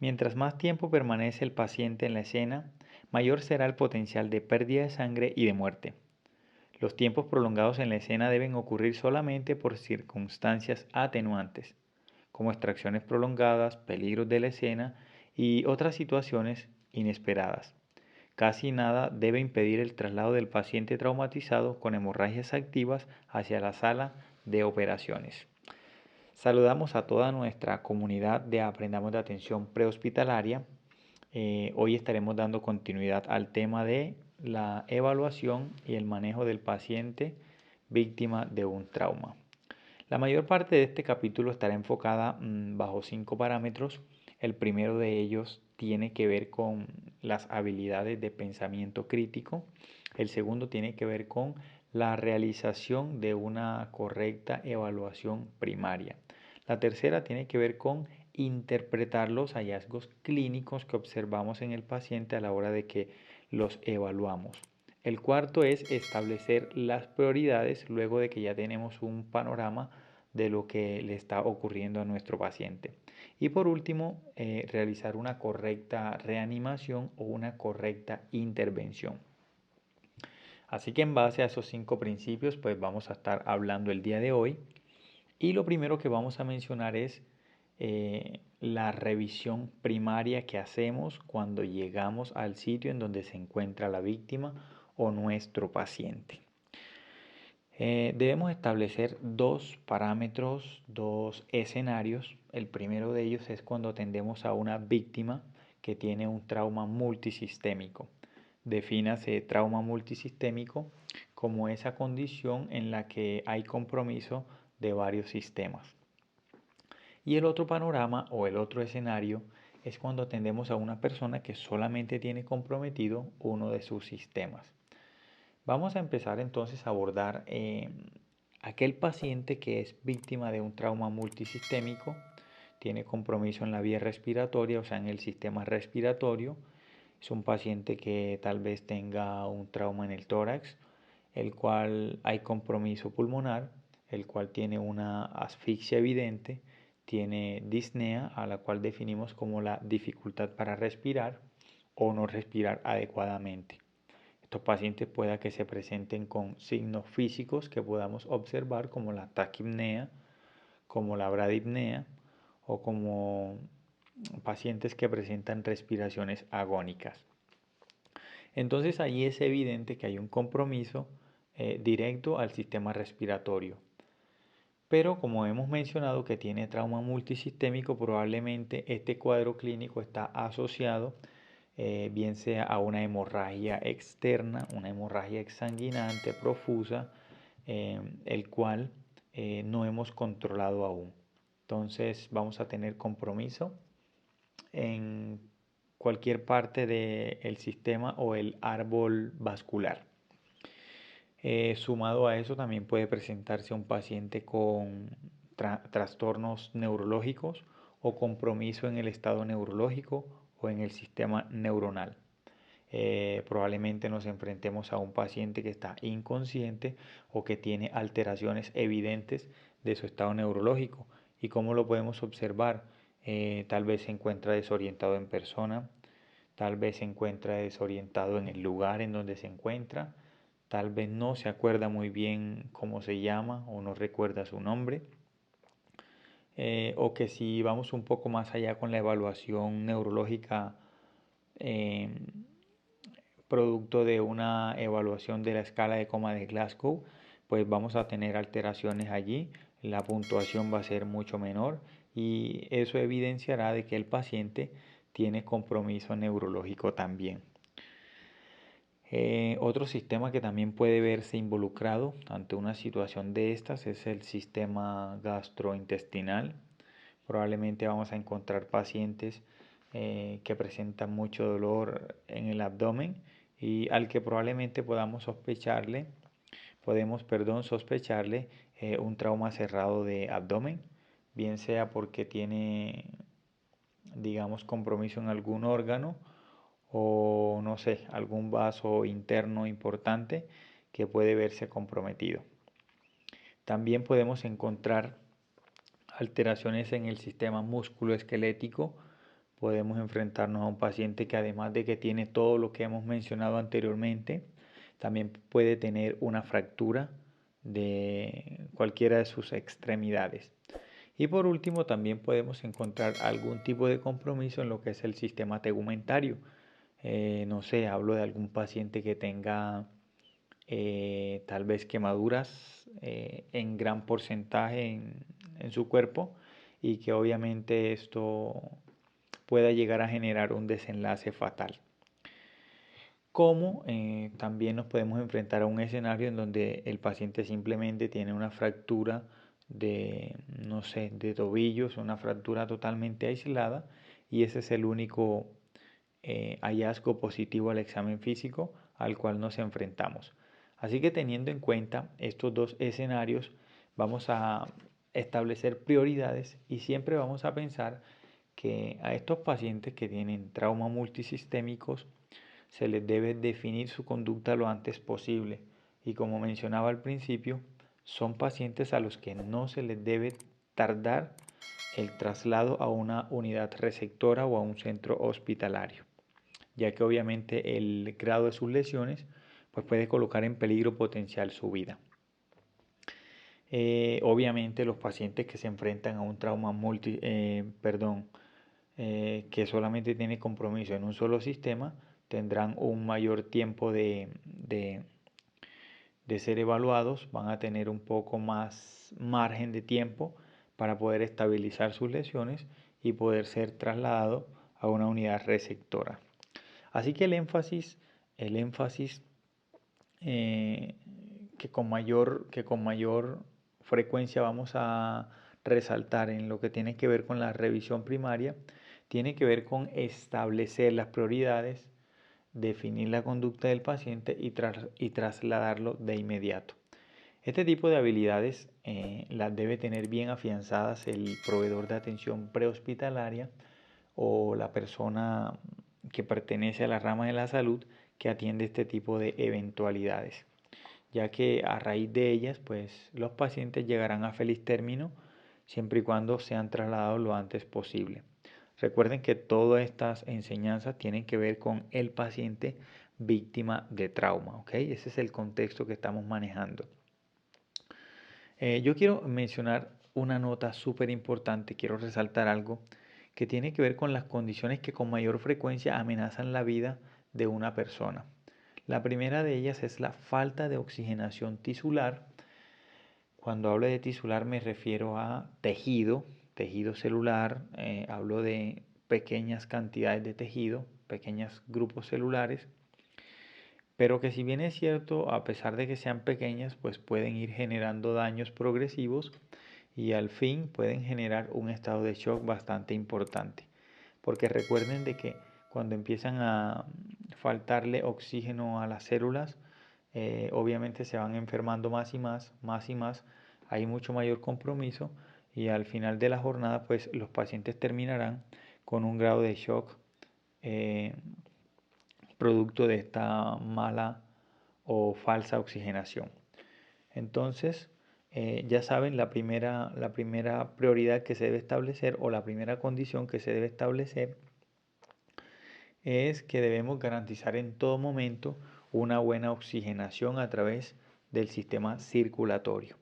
Mientras más tiempo permanece el paciente en la escena, mayor será el potencial de pérdida de sangre y de muerte. Los tiempos prolongados en la escena deben ocurrir solamente por circunstancias atenuantes, como extracciones prolongadas, peligros de la escena y otras situaciones inesperadas. Casi nada debe impedir el traslado del paciente traumatizado con hemorragias activas hacia la sala de operaciones. Saludamos a toda nuestra comunidad de Aprendamos de Atención Prehospitalaria. Hoy estaremos dando continuidad al tema de la evaluación y el manejo del paciente víctima de un trauma. La mayor parte de este capítulo estará enfocada bajo 5 parámetros. El primero de ellos tiene que ver con las habilidades de pensamiento crítico. El segundo tiene que ver con la realización de una correcta evaluación primaria. La tercera tiene que ver con interpretar los hallazgos clínicos que observamos en el paciente a la hora de que los evaluamos. El cuarto es establecer las prioridades luego de que ya tenemos un panorama de lo que le está ocurriendo a nuestro paciente. Y por último, realizar una correcta reanimación o una correcta intervención. Así que en base a esos 5 principios, pues vamos a estar hablando el día de hoy. Y lo primero que vamos a mencionar es la revisión primaria que hacemos cuando llegamos al sitio en donde se encuentra la víctima o nuestro paciente. Debemos establecer dos parámetros, dos escenarios. El primero de ellos es cuando atendemos a una víctima que tiene un trauma multisistémico. Defínase trauma multisistémico como esa condición en la que hay compromiso de varios sistemas. Y el otro panorama o el otro escenario es cuando atendemos a una persona que solamente tiene comprometido uno de sus sistemas. Vamos a empezar entonces a abordar aquel paciente que es víctima de un trauma multisistémico, tiene compromiso en la vía respiratoria, o sea, en el sistema respiratorio. Es un paciente que tal vez tenga un trauma en el tórax, el cual hay compromiso pulmonar, el cual tiene una asfixia evidente, tiene disnea, a la cual definimos como la dificultad para respirar o no respirar adecuadamente. Estos pacientes pueda que se presenten con signos físicos que podamos observar como la taquipnea, como la bradipnea o como pacientes que presentan respiraciones agónicas. Entonces ahí es evidente que hay un compromiso directo al sistema respiratorio. Pero como hemos mencionado que tiene trauma multisistémico, probablemente este cuadro clínico está asociado bien sea a una hemorragia externa, una hemorragia exsanguinante profusa, el cual no hemos controlado aún. Entonces vamos a tener compromiso en cualquier parte del sistema o el árbol vascular. Sumado a eso también puede presentarse un paciente con trastornos neurológicos o compromiso en el estado neurológico o en el sistema neuronal. Probablemente nos enfrentemos a un paciente que está inconsciente o que tiene alteraciones evidentes de su estado neurológico. ¿Y cómo lo podemos observar? Tal vez se encuentra desorientado en persona, tal vez se encuentra desorientado en el lugar en donde se encuentra, tal vez no se acuerda muy bien cómo se llama o no recuerda su nombre. O que si vamos un poco más allá con la evaluación neurológica producto de una evaluación de la escala de coma de Glasgow, pues vamos a tener alteraciones allí, la puntuación va a ser mucho menor y eso evidenciará de que el paciente tiene compromiso neurológico también. Otro sistema que también puede verse involucrado ante una situación de estas es el sistema gastrointestinal. Probablemente vamos a encontrar pacientes que presentan mucho dolor en el abdomen y al que probablemente podemos sospecharle un trauma cerrado de abdomen, bien sea porque tiene, digamos, compromiso en algún órgano o no sé, algún vaso interno importante que puede verse comprometido. También podemos encontrar alteraciones en el sistema musculoesquelético podemos enfrentarnos a un paciente que además de que tiene todo lo que hemos mencionado anteriormente, también puede tener una fractura de cualquiera de sus extremidades. Y por último, también podemos encontrar algún tipo de compromiso en lo que es el sistema tegumentario. No sé, hablo de algún paciente que tenga tal vez quemaduras en gran porcentaje en su cuerpo y que obviamente esto pueda llegar a generar un desenlace fatal. Como también nos podemos enfrentar a un escenario en donde el paciente simplemente tiene una fractura de, no sé, de tobillos, una fractura totalmente aislada y ese es el único hallazgo positivo al examen físico al cual nos enfrentamos. Así que teniendo en cuenta estos dos escenarios, vamos a establecer prioridades y siempre vamos a pensar que a estos pacientes que tienen traumas multisistémicos se les debe definir su conducta lo antes posible. Y como mencionaba al principio, son pacientes a los que no se les debe tardar el traslado a una unidad receptora o a un centro hospitalario, ya que obviamente el grado de sus lesiones pues puede colocar en peligro potencial su vida. Obviamente los pacientes que se enfrentan a un trauma que solamente tiene compromiso en un solo sistema tendrán un mayor tiempo de ser evaluados, van a tener un poco más margen de tiempo para poder estabilizar sus lesiones y poder ser trasladados a una unidad receptora. Así que el énfasis eh, que con mayor frecuencia vamos a resaltar en lo que tiene que ver con la revisión primaria, tiene que ver con establecer las prioridades, definir la conducta del paciente y trasladarlo de inmediato. Este tipo de habilidades las debe tener bien afianzadas el proveedor de atención prehospitalaria o la persona que pertenece a la rama de la salud que atiende este tipo de eventualidades, ya que a raíz de ellas, pues los pacientes llegarán a feliz término siempre y cuando sean trasladados lo antes posible. Recuerden que todas estas enseñanzas tienen que ver con el paciente víctima de trauma, ¿ok? Ese es el contexto que estamos manejando. Yo quiero mencionar una nota súper importante, quiero resaltar algo que tiene que ver con las condiciones que con mayor frecuencia amenazan la vida de una persona. La primera de ellas es la falta de oxigenación tisular. Cuando hablo de tisular me refiero a tejido celular, hablo de pequeñas cantidades de tejido, pequeños grupos celulares, pero que si bien es cierto, a pesar de que sean pequeñas, pues pueden ir generando daños progresivos y al fin pueden generar un estado de shock bastante importante. Porque recuerden de que cuando empiezan a faltarle oxígeno a las células, obviamente se van enfermando más y más, hay mucho mayor compromiso y al final de la jornada pues los pacientes terminarán con un grado de shock eh, producto de esta mala o falsa oxigenación. Entonces, ya saben, la primera prioridad que se debe establecer o la primera condición que se debe establecer es que debemos garantizar en todo momento una buena oxigenación a través del sistema circulatorio.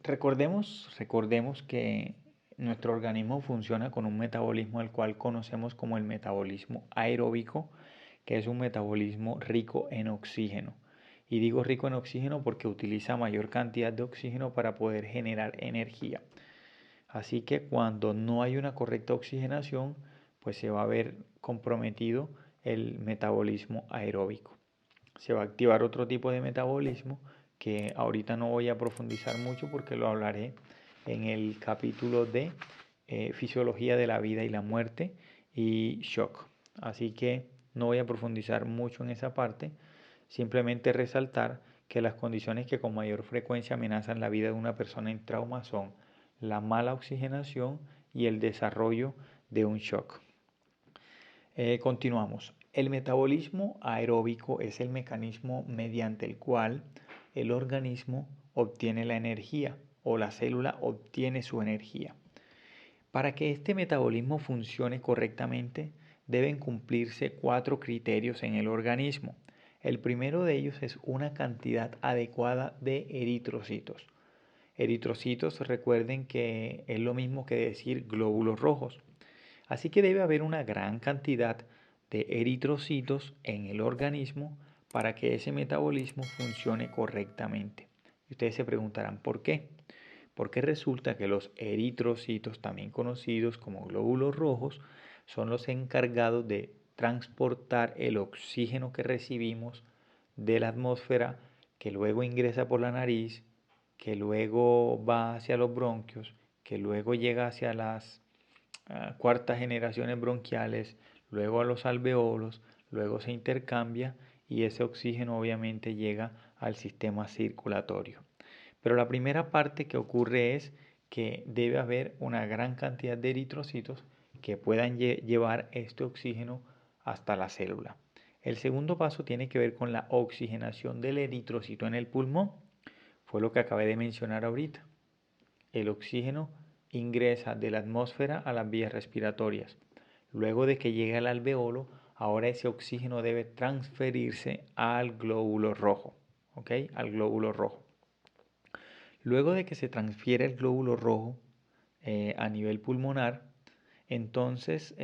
Recordemos que nuestro organismo funciona con un metabolismo al cual conocemos como el metabolismo aeróbico, que es un metabolismo rico en oxígeno. Y digo rico en oxígeno porque utiliza mayor cantidad de oxígeno para poder generar energía. Así que cuando no hay una correcta oxigenación, pues se va a ver comprometido el metabolismo aeróbico. Se va a activar otro tipo de metabolismo que ahorita no voy a profundizar mucho porque lo hablaré en el capítulo de fisiología de la vida y la muerte y shock. Así que no voy a profundizar mucho en esa parte, simplemente resaltar que las condiciones que con mayor frecuencia amenazan la vida de una persona en trauma son la mala oxigenación y el desarrollo de un shock. Continuamos. El metabolismo aeróbico es el mecanismo mediante el cual el organismo obtiene la energía o la célula obtiene su energía. Para que este metabolismo funcione correctamente, deben cumplirse 4 criterios en el organismo. El primero de ellos es una cantidad adecuada de eritrocitos. Eritrocitos, recuerden que es lo mismo que decir glóbulos rojos. Así que debe haber una gran cantidad de eritrocitos en el organismo para que ese metabolismo funcione correctamente. Y ustedes se preguntarán por qué. Porque resulta que los eritrocitos, también conocidos como glóbulos rojos, son los encargados de transportar el oxígeno que recibimos de la atmósfera, que luego ingresa por la nariz, que luego va hacia los bronquios, que luego llega hacia las cuartas generaciones bronquiales, luego a los alveolos, luego se intercambia y ese oxígeno obviamente llega al sistema circulatorio. Pero la primera parte que ocurre es que debe haber una gran cantidad de eritrocitos que puedan llevar este oxígeno hasta la célula. El segundo paso tiene que ver con la oxigenación del eritrocito en el pulmón. Fue lo que acabé de mencionar ahorita. El oxígeno ingresa de la atmósfera a las vías respiratorias. Luego de que llegue al alveolo, ahora ese oxígeno debe transferirse al glóbulo rojo, ¿ok? Al glóbulo rojo. Luego de que se transfiere el glóbulo rojo a nivel pulmonar, entonces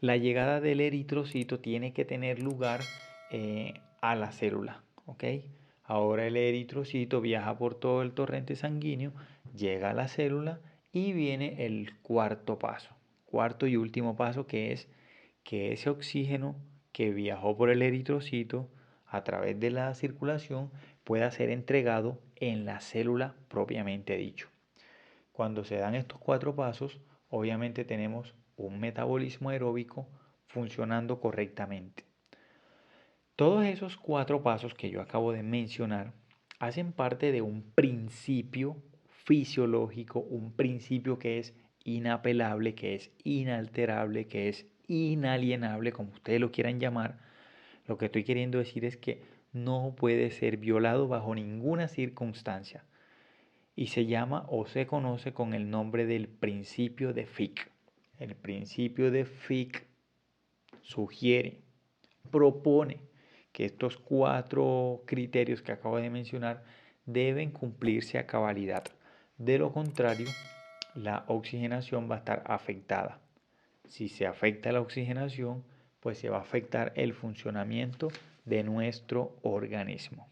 la llegada del eritrocito tiene que tener lugar a la célula, ¿ok? Ahora el eritrocito viaja por todo el torrente sanguíneo, llega a la célula y viene el cuarto paso, cuarto y último paso, que es que ese oxígeno que viajó por el eritrocito a través de la circulación pueda ser entregado en la célula propiamente dicho. Cuando se dan estos 4 pasos, obviamente tenemos un metabolismo aeróbico funcionando correctamente. Todos esos 4 pasos que yo acabo de mencionar hacen parte de un principio fisiológico, un principio que es inapelable, que es inalterable, que es inalienable, como ustedes lo quieran llamar. Lo que estoy queriendo decir es que no puede ser violado bajo ninguna circunstancia y se llama o se conoce con el nombre del principio de Fick. El principio de Fick sugiere, propone que estos 4 criterios que acabo de mencionar deben cumplirse a cabalidad. De lo contrario, la oxigenación va a estar afectada. Si se afecta la oxigenación, pues se va a afectar el funcionamiento de nuestro organismo.